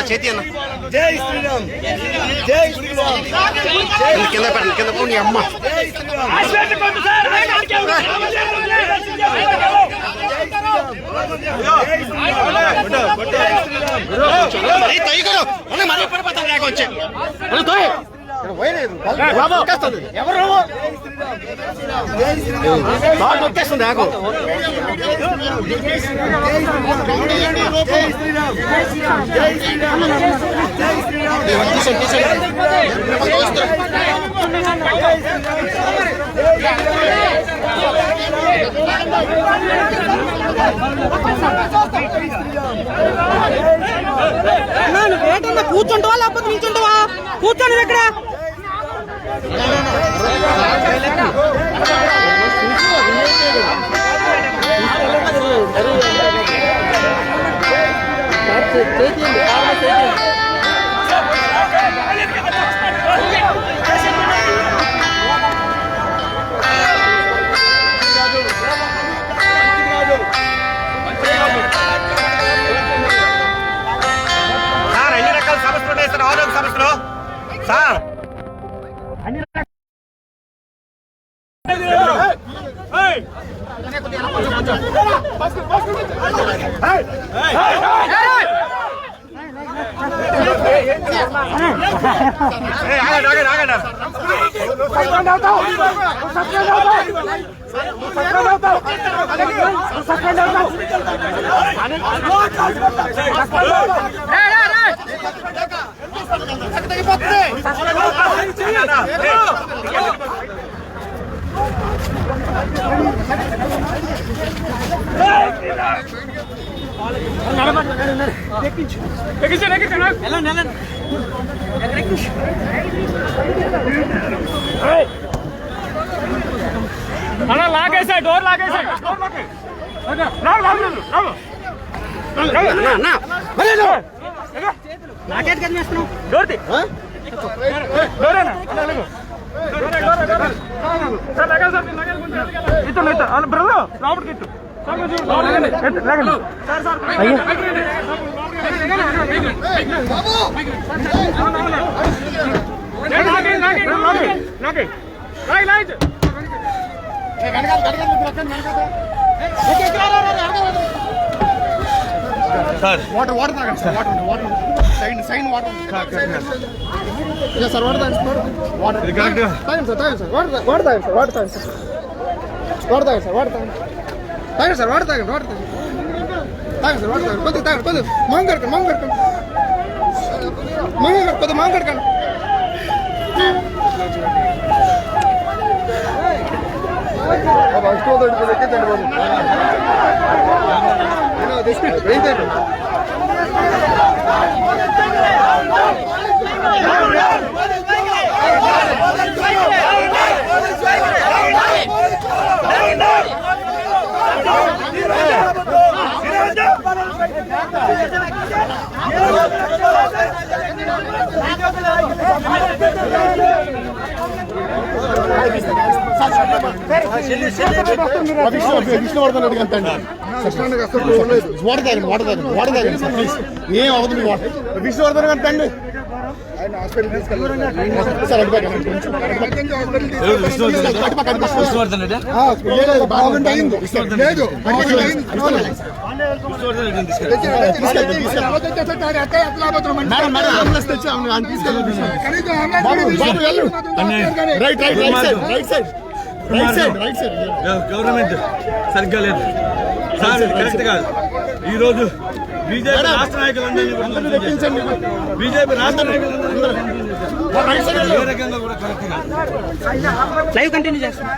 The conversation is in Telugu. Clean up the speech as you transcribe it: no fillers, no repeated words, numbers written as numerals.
చేతి అన్న జై శ్రీరామ్ జై శ్రీరామ్ కింద పెట్టండి కింద పోనీ అమ్మ మరీ పడిపోతాను లేక వచ్చే ఎవరు నొక్కేస్తుంది ఆకు కూర్చుంటావా లేకపోతే నిల్చుంటావా? కూర్చోండి ఇక్కడ. సార్ ఎన్ని రకాల సమస్యలు ఉన్నాయి సార్ ఆరోగ్య సమస్యలు సార్ అన్ని లాగేసా డోర్ లాగేసా నాకేది కనిపిస్తున్నావు? డోర్ది డోరేనా బ్రదర్ రాబర్ట్ గిట్టు వాటర్ వాటర్ తాగండి సార్ వాటర్ వాటర్ సైన్ వాటర్ సార్ వాటర్ తాగండి వాటర్ తాగండి సార్ తాగండి సార్ వాటర్ తాగండి సార్ వాటర్ తాగండి సార్ వాటర్ తాగండి సార్ వాటర్ తాగండి తాగండి సార్ వాటర్ తాగండి వాటర్ తాగండి తాగండి సార్ వాటర్ తాగండి కొద్దిగా తాగండి కొద్దిగా మాంగ్ కడకండి కొద్దిగా మాంగ్ కడకండి విష్ణువర్ధన్ రెడ్డి అంతండి వాటర్ తాగండి వాటర్ తాగండి వాటర్ తాగండి సార్ ప్లీజ్ ఏం అవుతుంది విష్ణువర్ధన్ గారు తండి గవర్నమెంట్ సరిగ్గా లేదు సార్, కరెక్ట్ కాదు. ఈ రోజు బీజేపీ రాష్ట్ర నాయకులందరూ బీజేపీ రాష్ట్ర నాయకులందరూ ఏ రకంగా కూడా కరెక్ట్ కాదు. లైవ్ కంటిన్యూ చేస్తాం.